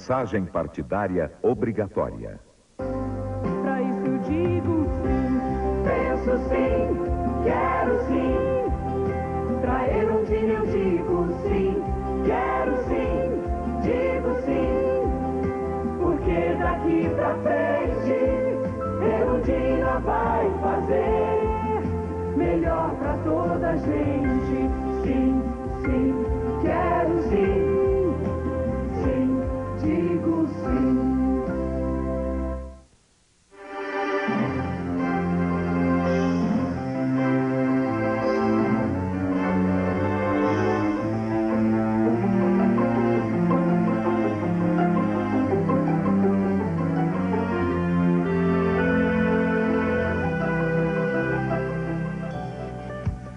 Mensagem partidária obrigatória. Pra isso eu digo sim, penso sim, quero sim. Pra Erundina eu digo sim, quero sim, digo sim. Porque daqui pra frente, Erundina vai fazer melhor pra toda a gente. Sim, sim, quero sim. Digo sim.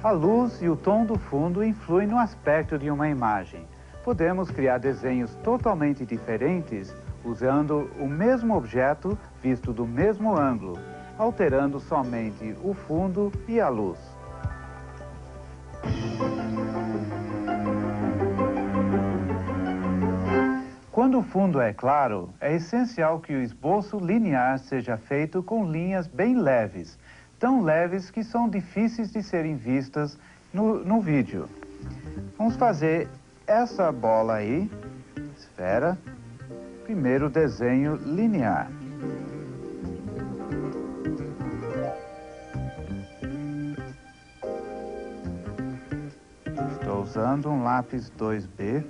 A luz e o tom do fundo influem no aspecto de uma imagem. Podemos criar desenhos totalmente diferentes usando o mesmo objeto visto do mesmo ângulo, alterando somente o fundo e a luz. Quando o fundo é claro, é essencial que o esboço linear seja feito com linhas bem leves, tão leves que são difíceis de serem vistas no vídeo. Vamos fazer essa bola aí, esfera, primeiro desenho linear. Estou usando um lápis 2B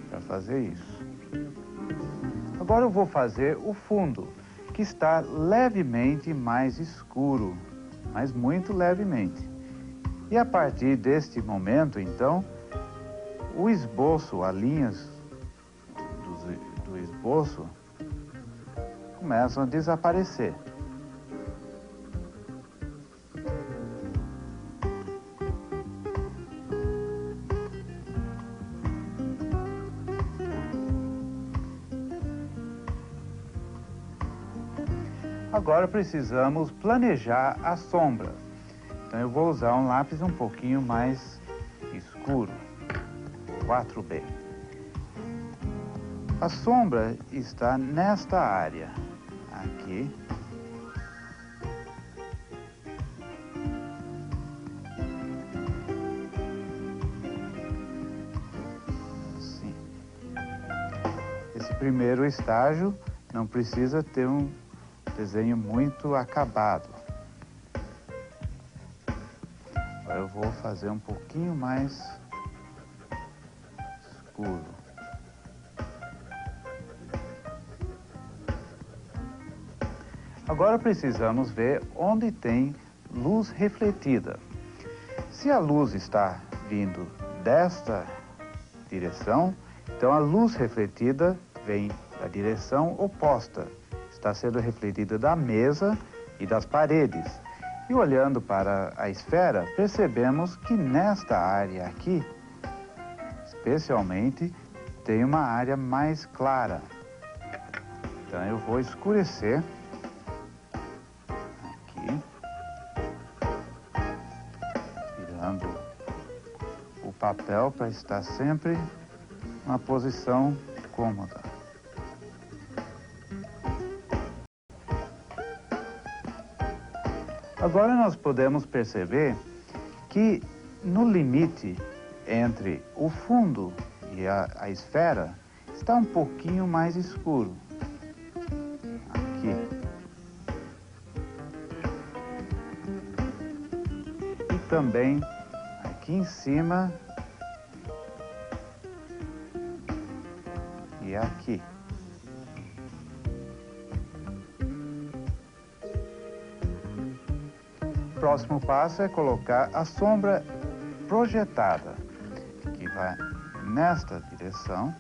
para fazer isso. Agora eu vou fazer o fundo, que está levemente mais escuro, mas muito levemente. E a partir deste momento, então, o esboço, as linhas do esboço começam a desaparecer. Agora precisamos planejar a sombra. Então eu vou usar um lápis um pouquinho mais escuro, 4B. A sombra está nesta área, aqui. Assim. Esse primeiro estágio não precisa ter um desenho muito acabado. Agora eu vou fazer um pouquinho mais escuro. Agora precisamos ver onde tem luz refletida. Se a luz está vindo desta direção, então a luz refletida vem da direção oposta. Está sendo refletida da mesa e das paredes. E olhando para a esfera, percebemos que nesta área aqui, especialmente, tem uma área mais clara. Então eu vou escurecer aqui, virando o papel para estar sempre numa posição cômoda. Agora nós podemos perceber que no limite entre o fundo e a esfera está um pouquinho mais escuro. Aqui. E também aqui em cima e aqui. O próximo passo é colocar a sombra projetada, que vai nesta direção.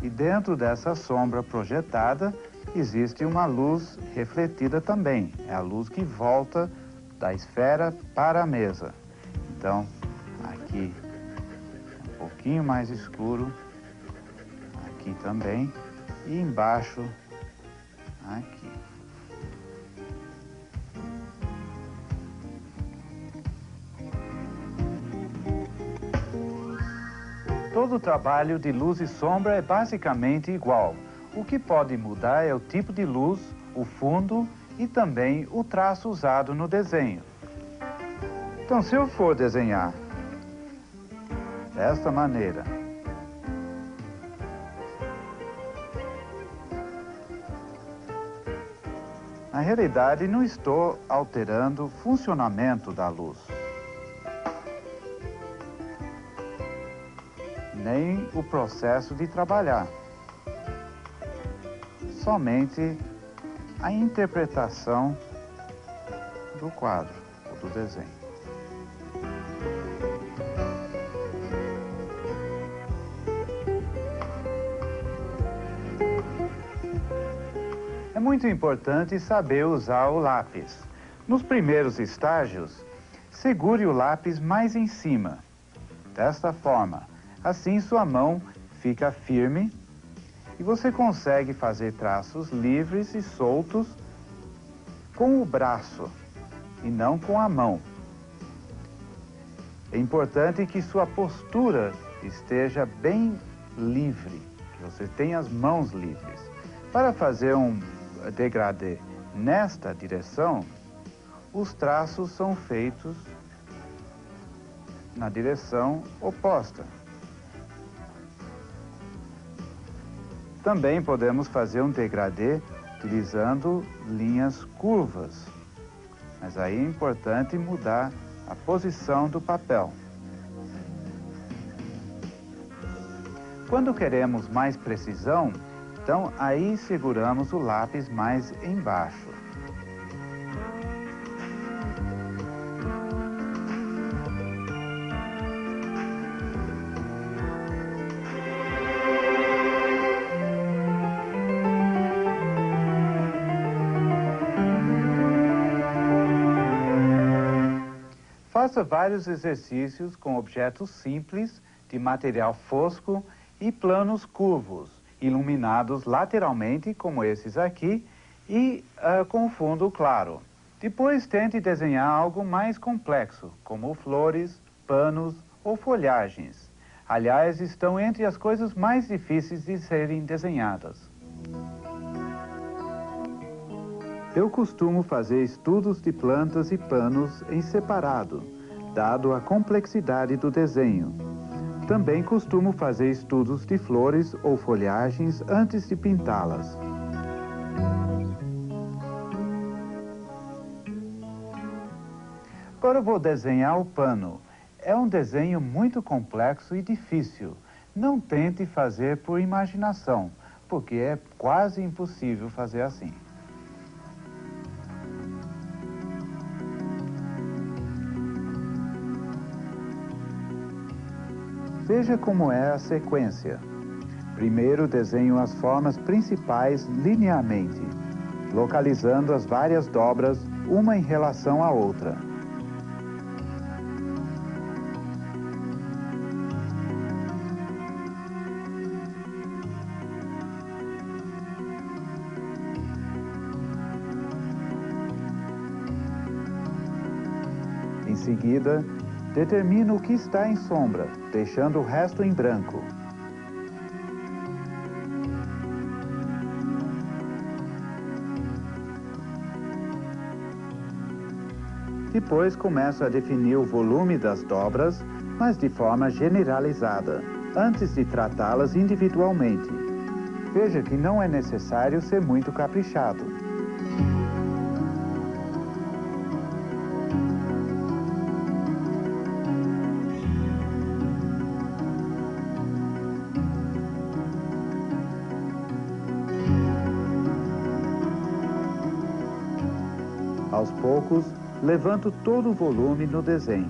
E dentro dessa sombra projetada existe uma luz refletida também. É a luz que volta da esfera para a mesa. Então, aqui um pouquinho mais escuro, aqui também, e embaixo, aqui. Todo o trabalho de luz e sombra é basicamente igual. O que pode mudar é o tipo de luz, o fundo e também o traço usado no desenho. Então, se eu for desenhar desta maneira, na realidade não estou alterando o funcionamento da luz, nem o processo de trabalhar. Somente a interpretação do quadro, ou do desenho. É muito importante saber usar o lápis. Nos primeiros estágios, segure o lápis mais em cima, desta forma. Assim sua mão fica firme e você consegue fazer traços livres e soltos com o braço e não com a mão. É importante que sua postura esteja bem livre, que você tenha as mãos livres. Para fazer um degradê nesta direção, os traços são feitos na direção oposta. Também podemos fazer um degradê utilizando linhas curvas, mas aí é importante mudar a posição do papel. Quando queremos mais precisão, então aí seguramos o lápis mais embaixo. Faça vários exercícios com objetos simples, de material fosco e planos curvos, iluminados lateralmente, como esses aqui, e com fundo claro. Depois tente desenhar algo mais complexo, como flores, panos ou folhagens. Aliás, estão entre as coisas mais difíceis de serem desenhadas. Eu costumo fazer estudos de plantas e panos em separado, dado a complexidade do desenho. Também costumo fazer estudos de flores ou folhagens antes de pintá-las. Agora eu vou desenhar o pano. É um desenho muito complexo e difícil. Não tente fazer por imaginação, porque é quase impossível fazer assim. Veja como é a sequência. Primeiro desenho as formas principais linearmente, localizando as várias dobras, uma em relação à outra. Em seguida, determina o que está em sombra, deixando o resto em branco. Depois começa a definir o volume das dobras, mas de forma generalizada, antes de tratá-las individualmente. Veja que não é necessário ser muito caprichado. Aos poucos, levanto todo o volume no desenho.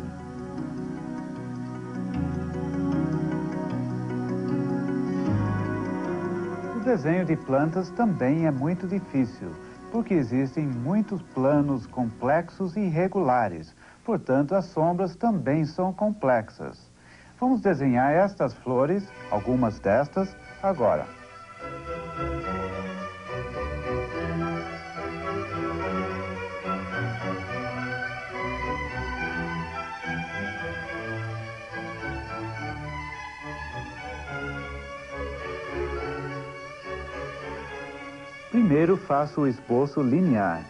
O desenho de plantas também é muito difícil, porque existem muitos planos complexos e irregulares. Portanto, as sombras também são complexas. Vamos desenhar estas flores, algumas destas, agora. Primeiro faço o esboço linear.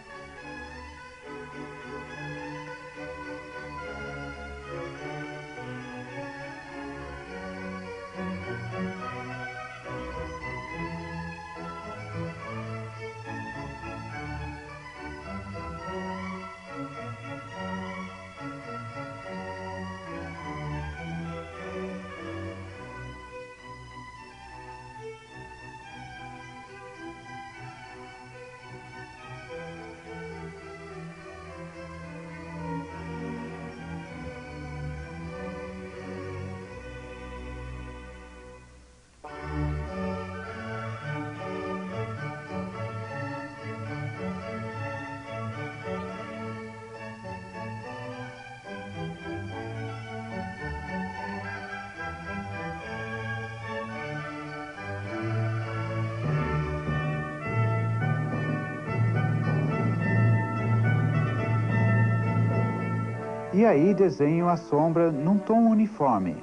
E aí desenho a sombra num tom uniforme,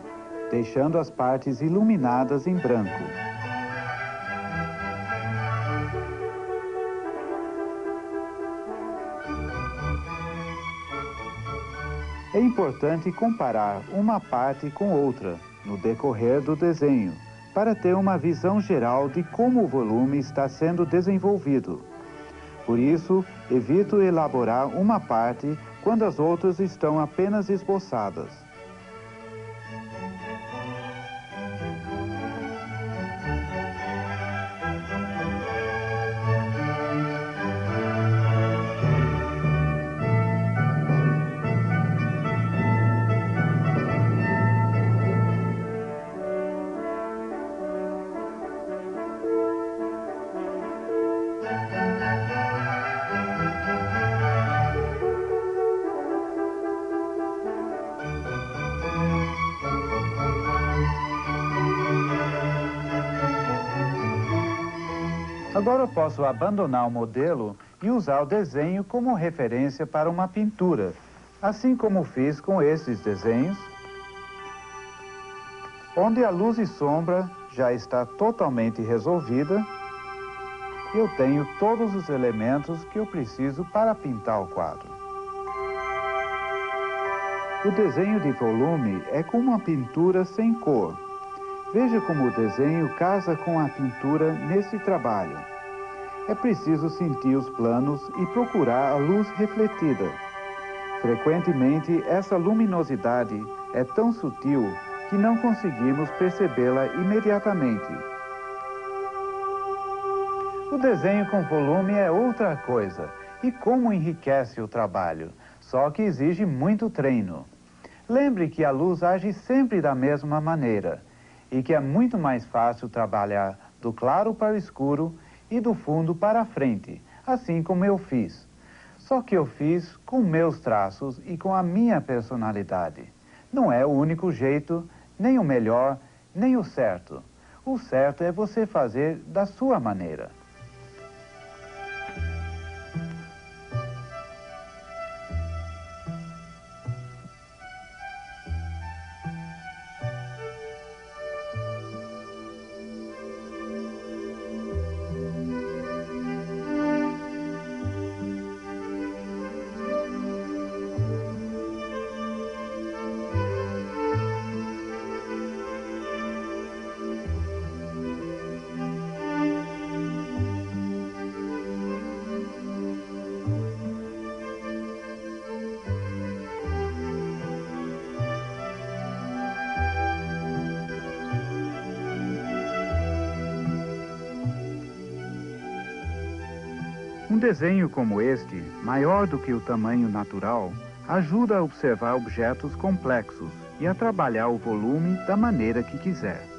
deixando as partes iluminadas em branco. É importante comparar uma parte com outra no decorrer do desenho, para ter uma visão geral de como o volume está sendo desenvolvido. Por isso, evito elaborar uma parte quando as outras estão apenas esboçadas. Agora eu posso abandonar o modelo e usar o desenho como referência para uma pintura, assim como fiz com esses desenhos, onde a luz e sombra já está totalmente resolvida. Eu tenho todos os elementos que eu preciso para pintar o quadro. O desenho de volume é como uma pintura sem cor. Veja como o desenho casa com a pintura nesse trabalho. É preciso sentir os planos e procurar a luz refletida. Frequentemente, essa luminosidade é tão sutil que não conseguimos percebê-la imediatamente. O desenho com volume é outra coisa, e como enriquece o trabalho, só que exige muito treino. Lembre que a luz age sempre da mesma maneira, e que é muito mais fácil trabalhar do claro para o escuro e do fundo para a frente, assim como eu fiz. Só que eu fiz com meus traços e com a minha personalidade. Não é o único jeito, nem o melhor, nem o certo. O certo é você fazer da sua maneira. Um desenho como este, maior do que o tamanho natural, ajuda a observar objetos complexos e a trabalhar o volume da maneira que quiser.